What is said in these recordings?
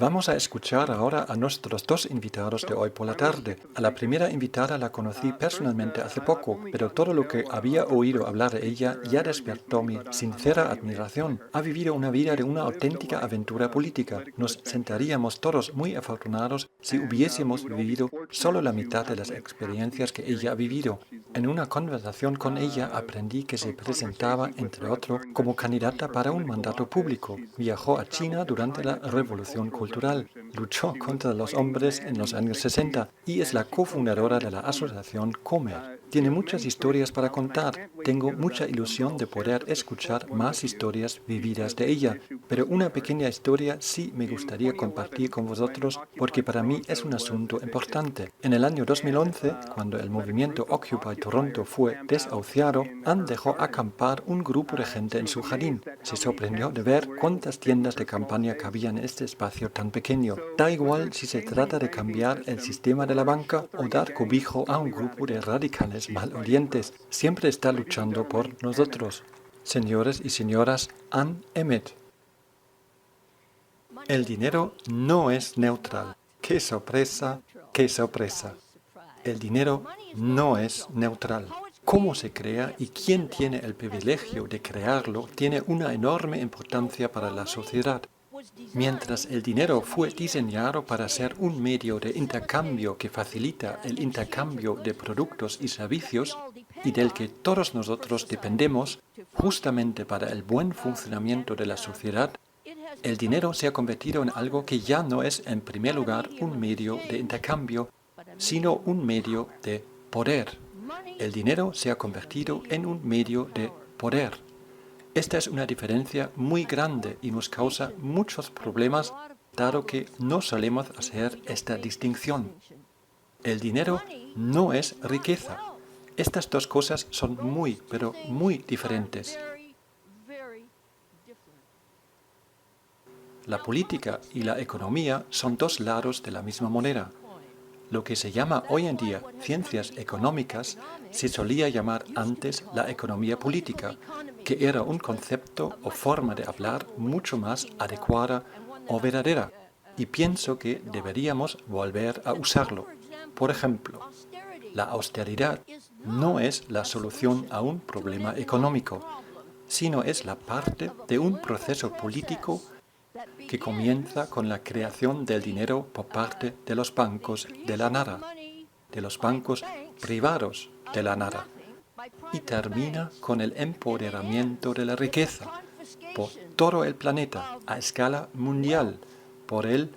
Vamos a escuchar ahora a nuestros dos invitados de hoy por la tarde. A la primera invitada la conocí personalmente hace poco, pero todo lo que había oído hablar de ella ya despertó mi sincera admiración. Ha vivido una vida de una auténtica aventura política. Nos sentaríamos todos muy afortunados si hubiésemos vivido solo la mitad de las experiencias que ella ha vivido. En una conversación con ella aprendí que se presentaba, entre otros, como candidata para un mandato público. Viajó a China durante la Revolución Cultural, luchó contra los hombres en los años 60 y es la cofundadora de la asociación Comer. Tiene muchas historias para contar. Tengo mucha ilusión de poder escuchar más historias vividas de ella, pero una pequeña historia sí me gustaría compartir con vosotros porque para mí es un asunto importante. En el año 2011, cuando el movimiento Occupy Toronto fue desahuciado, Anne dejó acampar un grupo de gente en su jardín. Se sorprendió de ver cuántas tiendas de campaña cabían en este espacio tan pequeño. Da igual si se trata de cambiar el sistema de la banca o dar cobijo a un grupo de radicales malolientes. Siempre está luchando por nosotros. Señores y señoras, Anne Emmett. El dinero no es neutral. ¡Qué sorpresa! ¡Qué sorpresa! El dinero no es neutral. Cómo se crea y quién tiene el privilegio de crearlo tiene una enorme importancia para la sociedad. Mientras el dinero fue diseñado para ser un medio de intercambio que facilita el intercambio de productos y servicios y del que todos nosotros dependemos justamente para el buen funcionamiento de la sociedad, el dinero se ha convertido en algo que ya no es en primer lugar un medio de intercambio, sino un medio de poder. El dinero se ha convertido en un medio de poder. Esta es una diferencia muy grande y nos causa muchos problemas, dado que no solemos hacer esta distinción. El dinero no es riqueza. Estas dos cosas son muy, pero muy diferentes. La política y la economía son dos lados de la misma moneda. Lo que se llama hoy en día ciencias económicas se solía llamar antes la economía política, que era un concepto o forma de hablar mucho más adecuada o verdadera, y pienso que deberíamos volver a usarlo. Por ejemplo, la austeridad no es la solución a un problema económico, sino es la parte de un proceso político que comienza con la creación del dinero por parte de los bancos de la nada, de los bancos privados de la nada, y termina con el empoderamiento de la riqueza por todo el planeta a escala mundial, por él,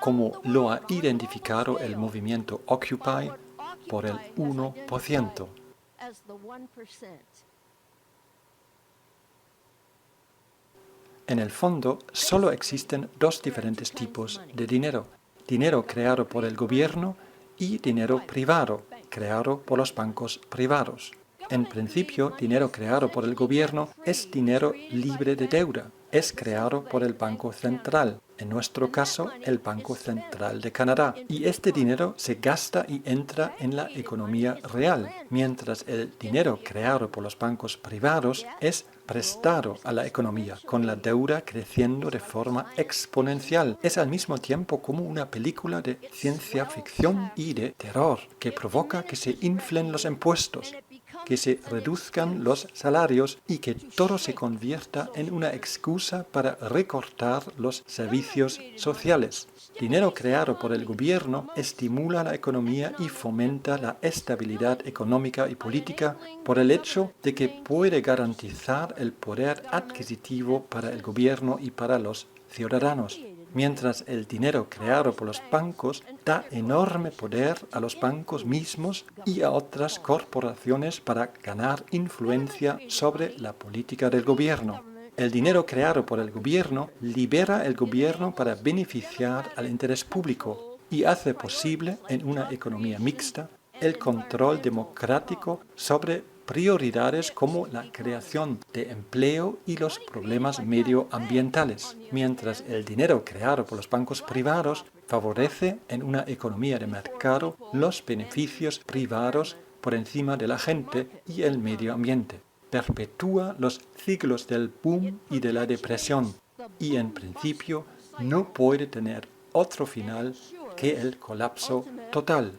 como lo ha identificado el movimiento Occupy, por el 1%. En el fondo, solo existen dos diferentes tipos de dinero. Dinero creado por el gobierno y dinero privado, creado por los bancos privados. En principio, dinero creado por el gobierno es dinero libre de deuda. Es creado por el Banco Central, en nuestro caso, el Banco Central de Canadá. Y este dinero se gasta y entra en la economía real, mientras el dinero creado por los bancos privados es prestado a la economía, con la deuda creciendo de forma exponencial. Es al mismo tiempo como una película de ciencia ficción y de terror, que provoca que se inflen los impuestos, que se reduzcan los salarios y que todo se convierta en una excusa para recortar los servicios sociales. Dinero creado por el gobierno estimula la economía y fomenta la estabilidad económica y política por el hecho de que puede garantizar el poder adquisitivo para el gobierno y para los ciudadanos. Mientras el dinero creado por los bancos da enorme poder a los bancos mismos y a otras corporaciones para ganar influencia sobre la política del gobierno. El dinero creado por el gobierno libera el gobierno para beneficiar al interés público y hace posible, en una economía mixta, el control democrático sobre prioridades como la creación de empleo y los problemas medioambientales, mientras el dinero creado por los bancos privados favorece en una economía de mercado los beneficios privados por encima de la gente y el medio ambiente. Perpetúa los ciclos del boom y de la depresión y, en principio, no puede tener otro final que el colapso total.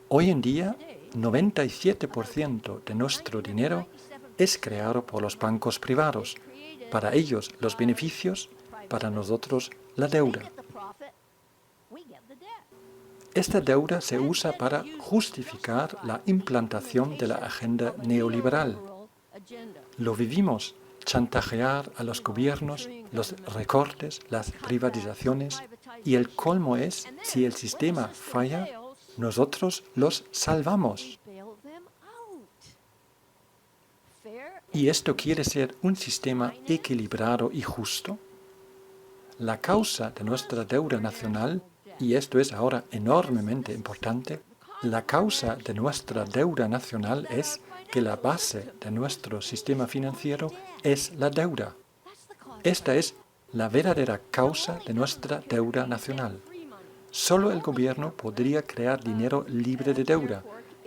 Hoy en día, 97% de nuestro dinero es creado por los bancos privados. Para ellos los beneficios, para nosotros la deuda. Esta deuda se usa para justificar la implantación de la agenda neoliberal. Lo vivimos, chantajear a los gobiernos, los recortes, las privatizaciones, y el colmo es, si el sistema falla, nosotros los salvamos. ¿Y esto quiere ser un sistema equilibrado y justo? La causa de nuestra deuda nacional, y esto es ahora enormemente importante, la causa de nuestra deuda nacional es que la base de nuestro sistema financiero es la deuda. Esta es la verdadera causa de nuestra deuda nacional. Solo el gobierno podría crear dinero libre de deuda,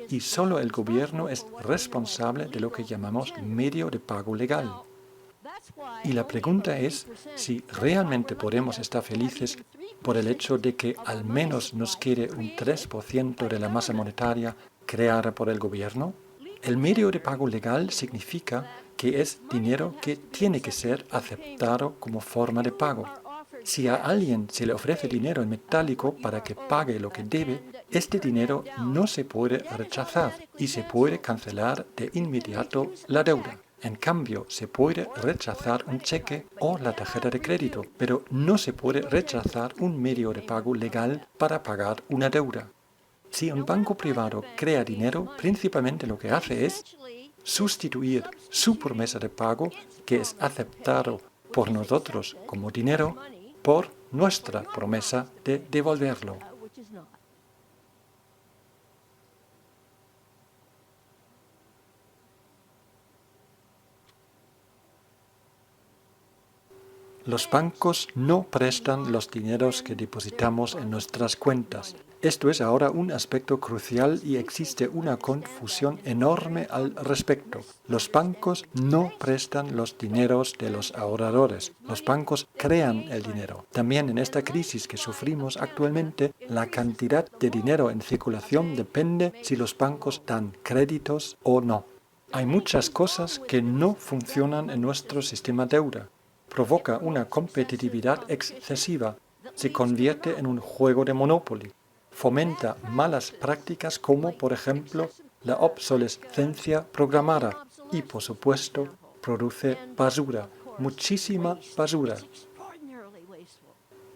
y solo el gobierno es responsable de lo que llamamos medio de pago legal. Y la pregunta es si realmente podemos estar felices por el hecho de que al menos nos quede un 3% de la masa monetaria creada por el gobierno. El medio de pago legal significa que es dinero que tiene que ser aceptado como forma de pago. Si a alguien se le ofrece dinero en metálico para que pague lo que debe, este dinero no se puede rechazar y se puede cancelar de inmediato la deuda. En cambio, se puede rechazar un cheque o la tarjeta de crédito, pero no se puede rechazar un medio de pago legal para pagar una deuda. Si un banco privado crea dinero, principalmente lo que hace es sustituir su promesa de pago, que es aceptado por nosotros como dinero, por nuestra promesa de devolverlo. Los bancos no prestan los dineros que depositamos en nuestras cuentas. Esto es ahora un aspecto crucial y existe una confusión enorme al respecto. Los bancos no prestan los dineros de los ahorradores. Los bancos crean el dinero. También en esta crisis que sufrimos actualmente, la cantidad de dinero en circulación depende si los bancos dan créditos o no. Hay muchas cosas que no funcionan en nuestro sistema deuda. Provoca una competitividad excesiva, se convierte en un juego de Monopoly, fomenta malas prácticas como, por ejemplo, la obsolescencia programada y, por supuesto, produce basura, muchísima basura.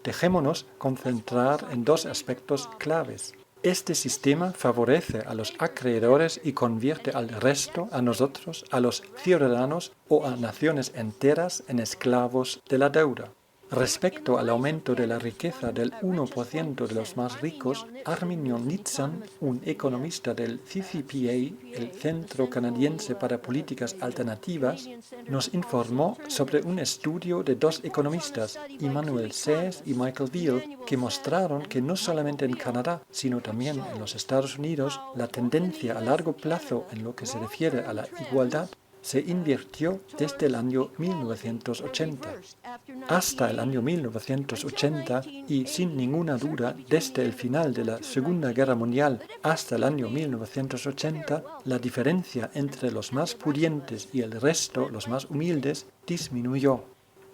Dejémonos concentrar en dos aspectos claves. Este sistema favorece a los acreedores y convierte al resto, a nosotros, a los ciudadanos o a naciones enteras en esclavos de la deuda. Respecto al aumento de la riqueza del 1% de los más ricos, Arminio Nitzan, un economista del CCPA, el Centro Canadiense para Políticas Alternativas, nos informó sobre un estudio de dos economistas, Immanuel Saez y Michael Veal, que mostraron que no solamente en Canadá, sino también en los Estados Unidos, la tendencia a largo plazo en lo que se refiere a la igualdad se invirtió desde el año 1980. Hasta el año 1980 y sin ninguna duda desde el final de la Segunda Guerra Mundial hasta el año 1980, la diferencia entre los más pudientes y el resto, los más humildes, disminuyó.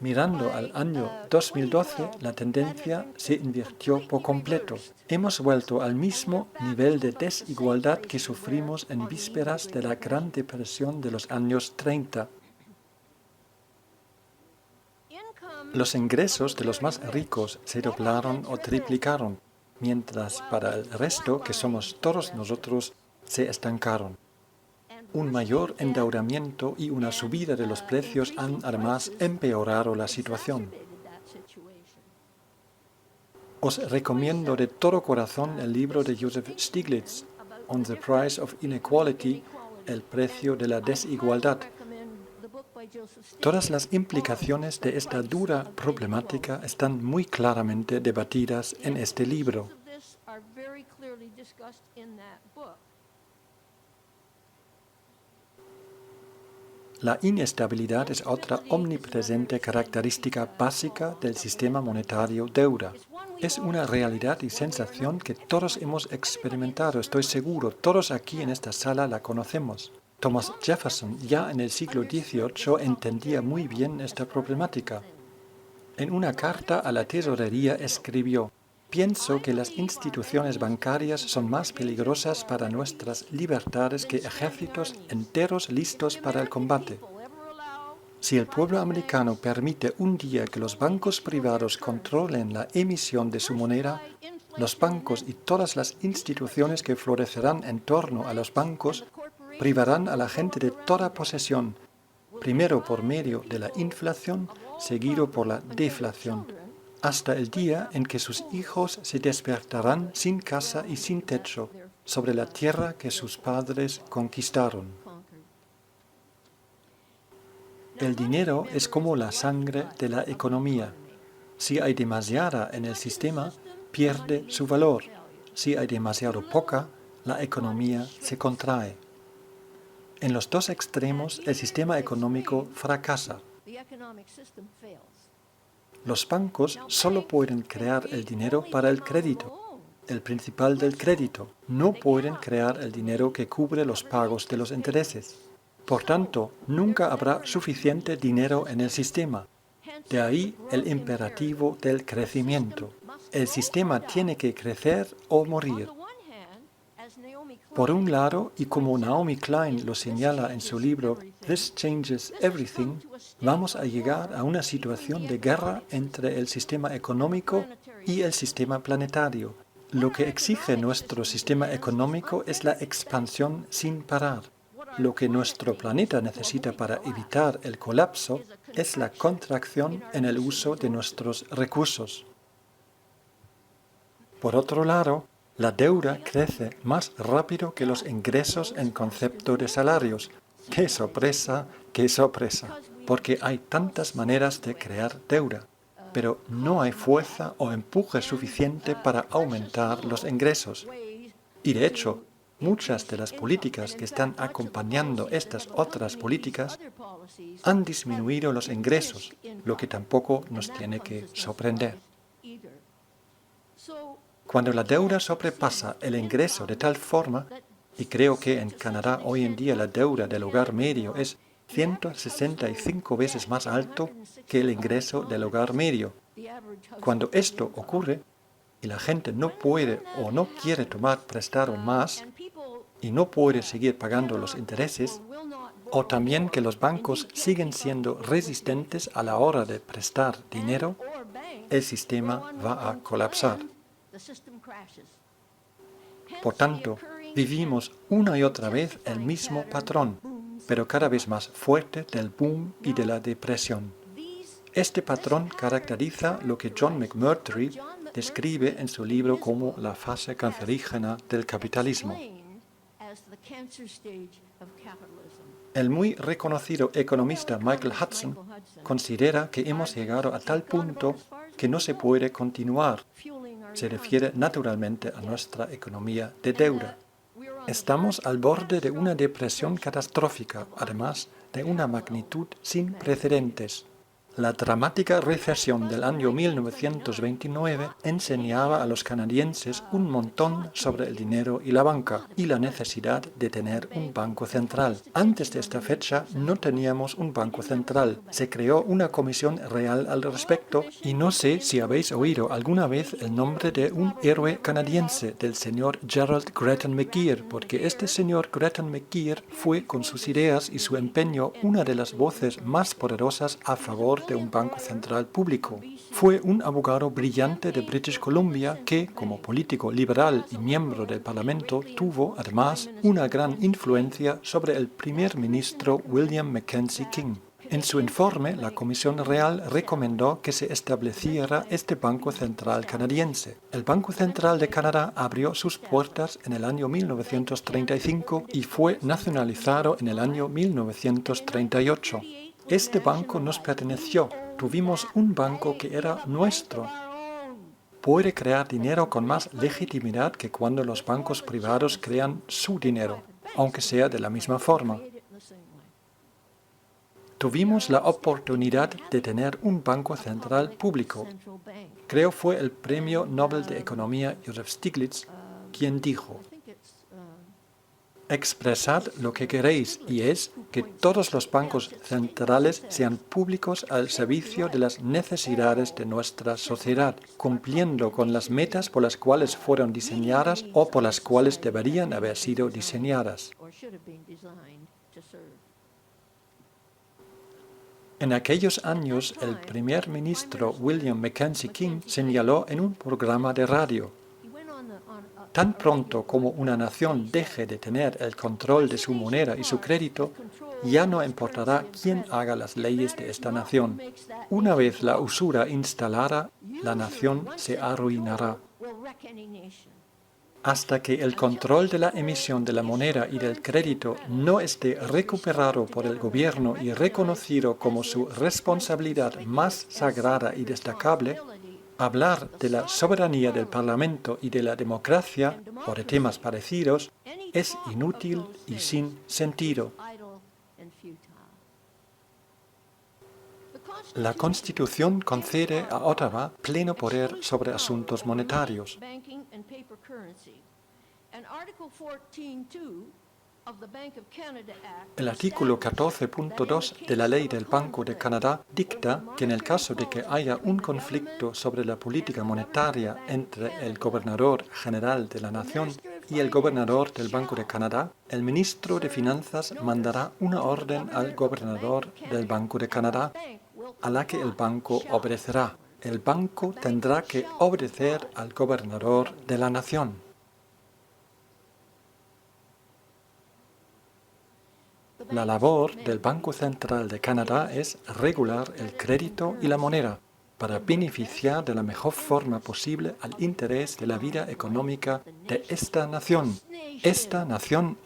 Mirando al año 2012, la tendencia se invirtió por completo. Hemos vuelto al mismo nivel de desigualdad que sufrimos en vísperas de la Gran Depresión de los años 30. Los ingresos de los más ricos se doblaron o triplicaron, mientras para el resto, que somos todos nosotros, se estancaron. Un mayor endeudamiento y una subida de los precios han además empeorado la situación. Os recomiendo de todo corazón el libro de Joseph Stiglitz, On the Price of Inequality, El precio de la desigualdad. Todas las implicaciones de esta dura problemática están muy claramente debatidas en este libro. La inestabilidad es otra omnipresente característica básica del sistema monetario deuda. Es una realidad y sensación que todos hemos experimentado, estoy seguro, todos aquí en esta sala la conocemos. Thomas Jefferson ya en el siglo XVIII entendía muy bien esta problemática. En una carta a la tesorería escribió: «Pienso que las instituciones bancarias son más peligrosas para nuestras libertades que ejércitos enteros listos para el combate. Si el pueblo americano permite un día que los bancos privados controlen la emisión de su moneda, los bancos y todas las instituciones que florecerán en torno a los bancos privarán a la gente de toda posesión, primero por medio de la inflación, seguido por la deflación, hasta el día en que sus hijos se despertarán sin casa y sin techo, sobre la tierra que sus padres conquistaron». El dinero es como la sangre de la economía. Si hay demasiada en el sistema, pierde su valor. Si hay demasiado poca, la economía se contrae. En los dos extremos, el sistema económico fracasa. Los bancos solo pueden crear el dinero para el crédito, el principal del crédito. No pueden crear el dinero que cubre los pagos de los intereses. Por tanto, nunca habrá suficiente dinero en el sistema. De ahí el imperativo del crecimiento. El sistema tiene que crecer o morir. Por un lado, y como Naomi Klein lo señala en su libro This Changes Everything, vamos a llegar a una situación de guerra entre el sistema económico y el sistema planetario. Lo que exige nuestro sistema económico es la expansión sin parar. Lo que nuestro planeta necesita para evitar el colapso es la contracción en el uso de nuestros recursos. Por otro lado, la deuda crece más rápido que los ingresos en concepto de salarios. ¡Qué sorpresa, qué sorpresa! Porque hay tantas maneras de crear deuda, pero no hay fuerza o empuje suficiente para aumentar los ingresos. Y de hecho, muchas de las políticas que están acompañando estas otras políticas han disminuido los ingresos, lo que tampoco nos tiene que sorprender. Cuando la deuda sobrepasa el ingreso de tal forma, y creo que en Canadá hoy en día la deuda del hogar medio es 165 veces más alto que el ingreso del hogar medio. Cuando esto ocurre, y la gente no puede o no quiere tomar prestado más, y no puede seguir pagando los intereses, o también que los bancos siguen siendo resistentes a la hora de prestar dinero, el sistema va a colapsar. Por tanto, vivimos una y otra vez el mismo patrón, pero cada vez más fuerte del boom y de la depresión. Este patrón caracteriza lo que John McMurtry describe en su libro como la fase cancerígena del capitalismo. El muy reconocido economista Michael Hudson considera que hemos llegado a tal punto que no se puede continuar. Se refiere naturalmente a nuestra economía de deuda. Estamos al borde de una depresión catastrófica, además de una magnitud sin precedentes. La dramática recesión del año 1929 enseñaba a los canadienses un montón sobre el dinero y la banca y la necesidad de tener un banco central. Antes de esta fecha no teníamos un banco central. Se creó una comisión real al respecto y no sé si habéis oído alguna vez el nombre de un héroe canadiense, del señor Gerald Grattan McGeer, porque este señor Grattan McGeer fue con sus ideas y su empeño una de las voces más poderosas a favor de un banco central público. Fue un abogado brillante de British Columbia que, como político liberal y miembro del Parlamento, tuvo, además, una gran influencia sobre el primer ministro William Mackenzie King. En su informe, la Comisión Real recomendó que se estableciera este Banco Central canadiense. El Banco Central de Canadá abrió sus puertas en el año 1935 y fue nacionalizado en el año 1938. Este banco nos perteneció. Tuvimos un banco que era nuestro. Puede crear dinero con más legitimidad que cuando los bancos privados crean su dinero, aunque sea de la misma forma. Tuvimos la oportunidad de tener un banco central público. Creo fue el Premio Nobel de Economía Joseph Stiglitz quien dijo: expresad lo que queréis, y es que todos los bancos centrales sean públicos al servicio de las necesidades de nuestra sociedad, cumpliendo con las metas por las cuales fueron diseñadas o por las cuales deberían haber sido diseñadas. En aquellos años, el primer ministro William Mackenzie King señaló en un programa de radio: tan pronto como una nación deje de tener el control de su moneda y su crédito, ya no importará quién haga las leyes de esta nación. Una vez la usura instalada, la nación se arruinará. Hasta que el control de la emisión de la moneda y del crédito no esté recuperado por el gobierno y reconocido como su responsabilidad más sagrada y destacable, hablar de la soberanía del Parlamento y de la democracia, o de temas parecidos, es inútil y sin sentido. La Constitución concede a Ottawa pleno poder sobre asuntos monetarios. El artículo 14.2 de la Ley del Banco de Canadá dicta que en el caso de que haya un conflicto sobre la política monetaria entre el gobernador general de la nación y el gobernador del Banco de Canadá, el ministro de Finanzas mandará una orden al gobernador del Banco de Canadá, a la que el banco obedecerá. El banco tendrá que obedecer al gobernador de la nación. La labor del Banco Central de Canadá es regular el crédito y la moneda para beneficiar de la mejor forma posible al interés de la vida económica de esta nación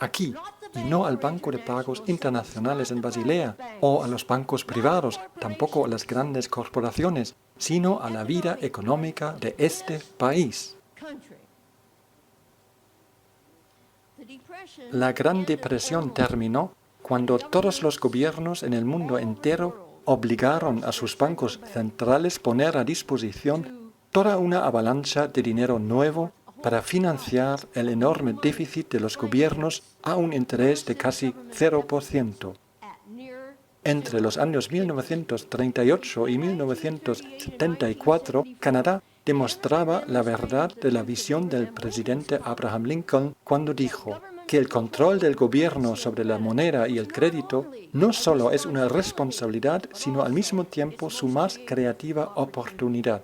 aquí, y no al Banco de Pagos Internacionales en Basilea o a los bancos privados, tampoco a las grandes corporaciones, sino a la vida económica de este país. La Gran Depresión terminó cuando todos los gobiernos en el mundo entero obligaron a sus bancos centrales a poner a disposición toda una avalancha de dinero nuevo para financiar el enorme déficit de los gobiernos a un interés de casi 0%. Entre los años 1938 y 1974, Canadá demostraba la verdad de la visión del presidente Abraham Lincoln cuando dijo que el control del gobierno sobre la moneda y el crédito no solo es una responsabilidad, sino al mismo tiempo su más creativa oportunidad.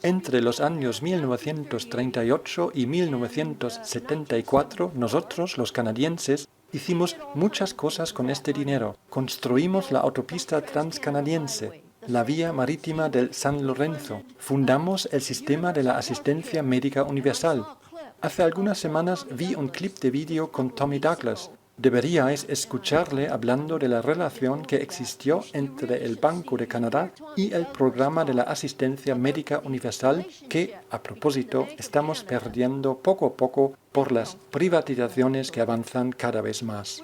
Entre los años 1938 y 1974, nosotros, los canadienses, hicimos muchas cosas con este dinero. Construimos la autopista transcanadiense, la vía marítima del San Lorenzo. Fundamos el sistema de la asistencia médica universal. Hace algunas semanas vi un clip de vídeo con Tommy Douglas. Deberíais escucharle hablando de la relación que existió entre el Banco de Canadá y el programa de la asistencia médica universal que, a propósito, estamos perdiendo poco a poco por las privatizaciones que avanzan cada vez más.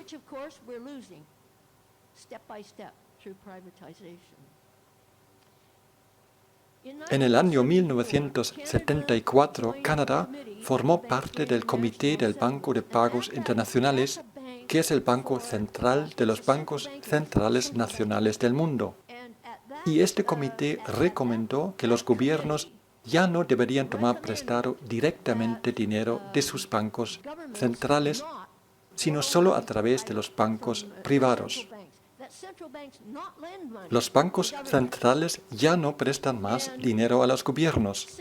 En el año 1974, Canadá formó parte del Comité del Banco de Pagos Internacionales, que es el banco central de los bancos centrales nacionales del mundo. Y este comité recomendó que los gobiernos ya no deberían tomar prestado directamente dinero de sus bancos centrales, sino solo a través de los bancos privados. Los bancos centrales ya no prestan más dinero a los gobiernos.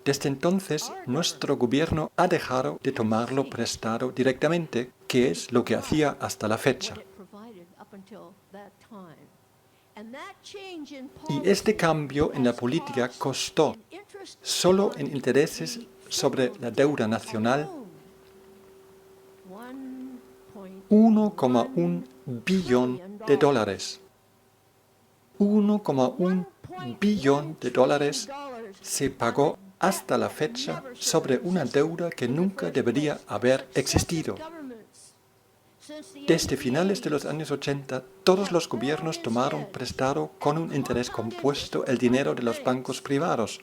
Desde entonces, nuestro gobierno ha dejado de tomarlo prestado directamente, que es lo que hacía hasta la fecha. Y este cambio en la política costó, solo en intereses sobre la deuda nacional, $1,1 billón. 1,1 billón de dólares se pagó hasta la fecha sobre una deuda que nunca debería haber existido. Desde finales de los años 80, todos los gobiernos tomaron prestado con un interés compuesto el dinero de los bancos privados.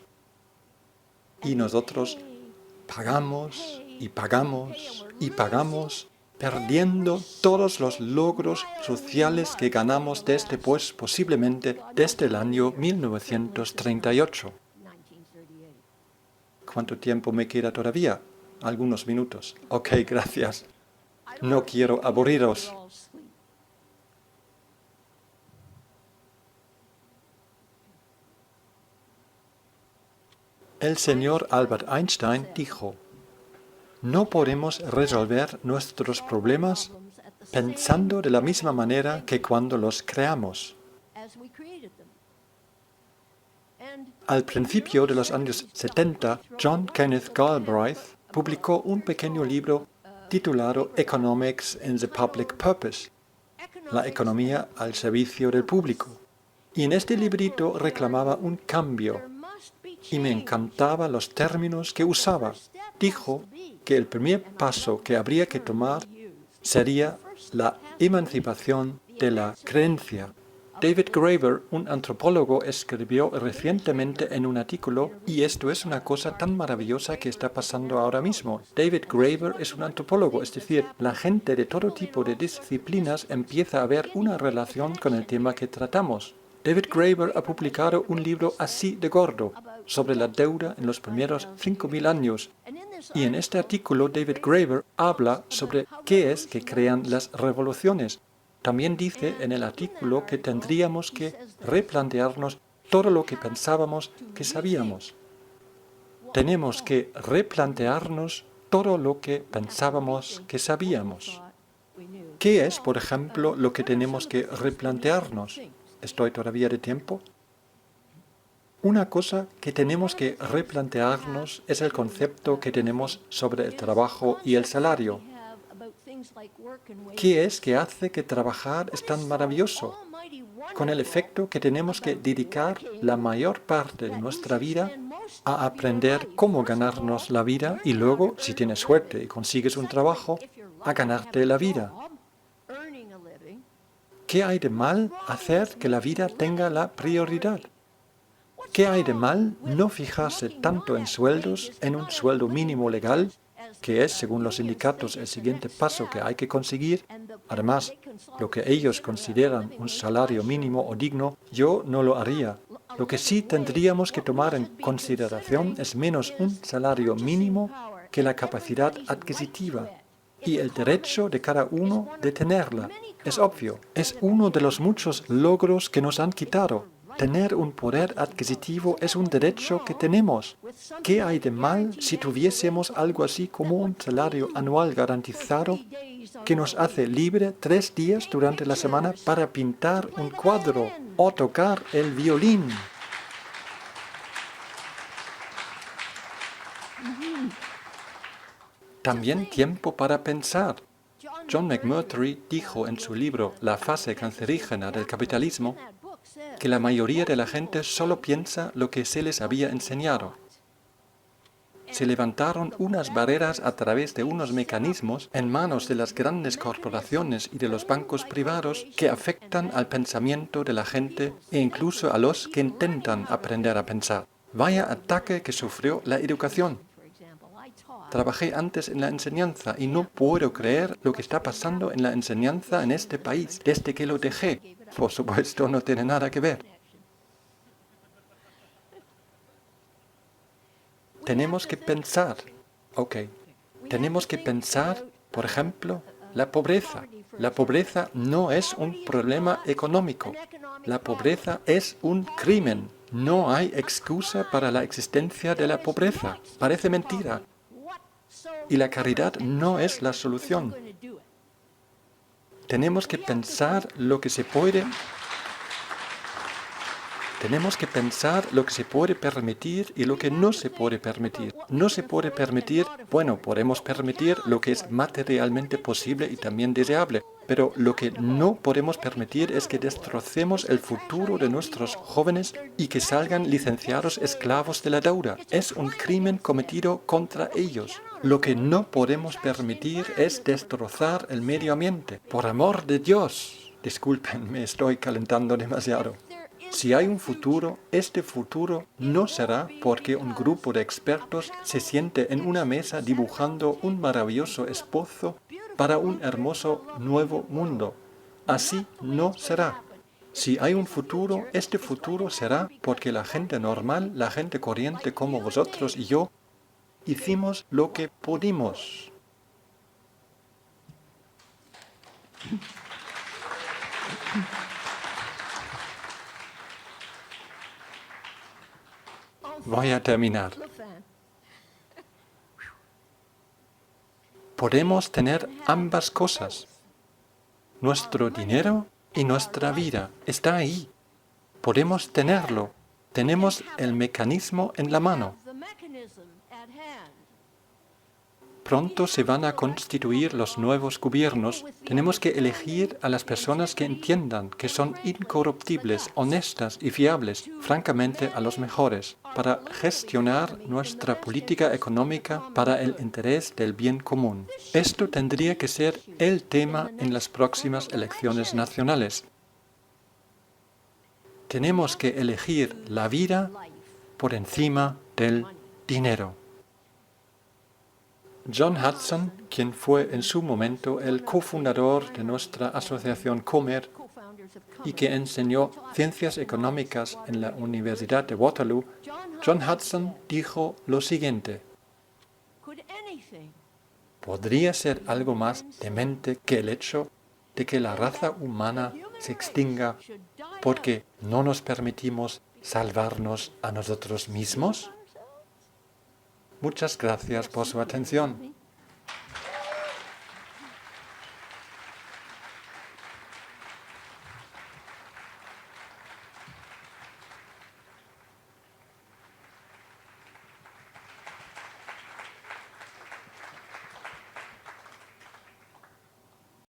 Y nosotros pagamos y pagamos y pagamos, perdiendo todos los logros sociales que ganamos posiblemente desde el año 1938. ¿Cuánto tiempo me queda todavía? Algunos minutos. Ok, gracias. No quiero aburriros. El señor Albert Einstein dijo: no podemos resolver nuestros problemas pensando de la misma manera que cuando los creamos. Al principio de los años 70, John Kenneth Galbraith publicó un pequeño libro titulado Economics in the Public Purpose, la economía al servicio del público. Y en este librito reclamaba un cambio, y me encantaban los términos que usaba. Dijo que el primer paso que habría que tomar sería la emancipación de la creencia. David Graeber, un antropólogo, escribió recientemente en un artículo, y esto es una cosa tan maravillosa que está pasando ahora mismo. David Graeber es un antropólogo, es decir, la gente de todo tipo de disciplinas empieza a ver una relación con el tema que tratamos. David Graeber ha publicado un libro así de gordo sobre la deuda en los primeros 5.000 años. Y en este artículo David Graeber habla sobre qué es que crean las revoluciones. También dice en el artículo que tendríamos que replantearnos todo lo que pensábamos que sabíamos. Tenemos que replantearnos todo lo que pensábamos que sabíamos. ¿Qué es, por ejemplo, lo que tenemos que replantearnos? ¿Estoy todavía de tiempo? Una cosa que tenemos que replantearnos es el concepto que tenemos sobre el trabajo y el salario. ¿Qué es que hace que trabajar es tan maravilloso? Con el efecto que tenemos que dedicar la mayor parte de nuestra vida a aprender cómo ganarnos la vida y luego, si tienes suerte y consigues un trabajo, a ganarte la vida. ¿Qué hay de mal hacer que la vida tenga la prioridad? ¿Qué hay de mal no fijarse tanto en sueldos, en un sueldo mínimo legal, que es, según los sindicatos, el siguiente paso que hay que conseguir? Además, lo que ellos consideran un salario mínimo o digno, yo no lo haría. Lo que sí tendríamos que tomar en consideración es menos un salario mínimo que la capacidad adquisitiva y el derecho de cada uno de tenerla. Es obvio, es uno de los muchos logros que nos han quitado. Tener un poder adquisitivo es un derecho que tenemos. ¿Qué hay de mal si tuviésemos algo así como un salario anual garantizado que nos hace libre 3 días durante la semana para pintar un cuadro o tocar el violín? También tiempo para pensar. John McMurtry dijo en su libro La fase cancerígena del capitalismo que la mayoría de la gente solo piensa lo que se les había enseñado. Se levantaron unas barreras a través de unos mecanismos en manos de las grandes corporaciones y de los bancos privados que afectan al pensamiento de la gente e incluso a los que intentan aprender a pensar. Vaya ataque que sufrió la educación. Trabajé antes en la enseñanza y no puedo creer lo que está pasando en la enseñanza en este país desde que lo dejé. Por supuesto, no tiene nada que ver. Tenemos que pensar. Tenemos que pensar, por ejemplo, la pobreza. La pobreza no es un problema económico. La pobreza es un crimen. No hay excusa para la existencia de la pobreza. Parece mentira. Y la caridad no es la solución. Tenemos que pensar lo que se puede. Tenemos que pensar lo que se puede permitir y lo que no se puede permitir. No se puede permitir, bueno, podemos permitir lo que es materialmente posible y también deseable. Pero lo que no podemos permitir es que destrocemos el futuro de nuestros jóvenes y que salgan licenciados esclavos de la deuda. Es un crimen cometido contra ellos. Lo que no podemos permitir es destrozar el medio ambiente. Por amor de Dios. Disculpen, me estoy calentando demasiado. Si hay un futuro, este futuro no será porque un grupo de expertos se siente en una mesa dibujando un maravilloso esbozo para un hermoso nuevo mundo. Así no será. Si hay un futuro, este futuro será porque la gente normal, la gente corriente como vosotros y yo, hicimos lo que pudimos. Voy a terminar. Podemos tener ambas cosas. Nuestro dinero y nuestra vida está ahí. Podemos tenerlo. Tenemos el mecanismo en la mano. Pronto se van a constituir los nuevos gobiernos. Tenemos que elegir a las personas que entiendan que son incorruptibles, honestas y fiables, francamente a los mejores, para gestionar nuestra política económica para el interés del bien común. Esto tendría que ser el tema en las próximas elecciones nacionales. Tenemos que elegir la vida por encima del dinero. John Hudson, quien fue en su momento el cofundador de nuestra asociación Comer y que enseñó ciencias económicas en la Universidad de Waterloo, John Hudson dijo lo siguiente: ¿podría ser algo más demente que el hecho de que la raza humana se extinga porque no nos permitimos salvarnos a nosotros mismos? Muchas gracias por su atención.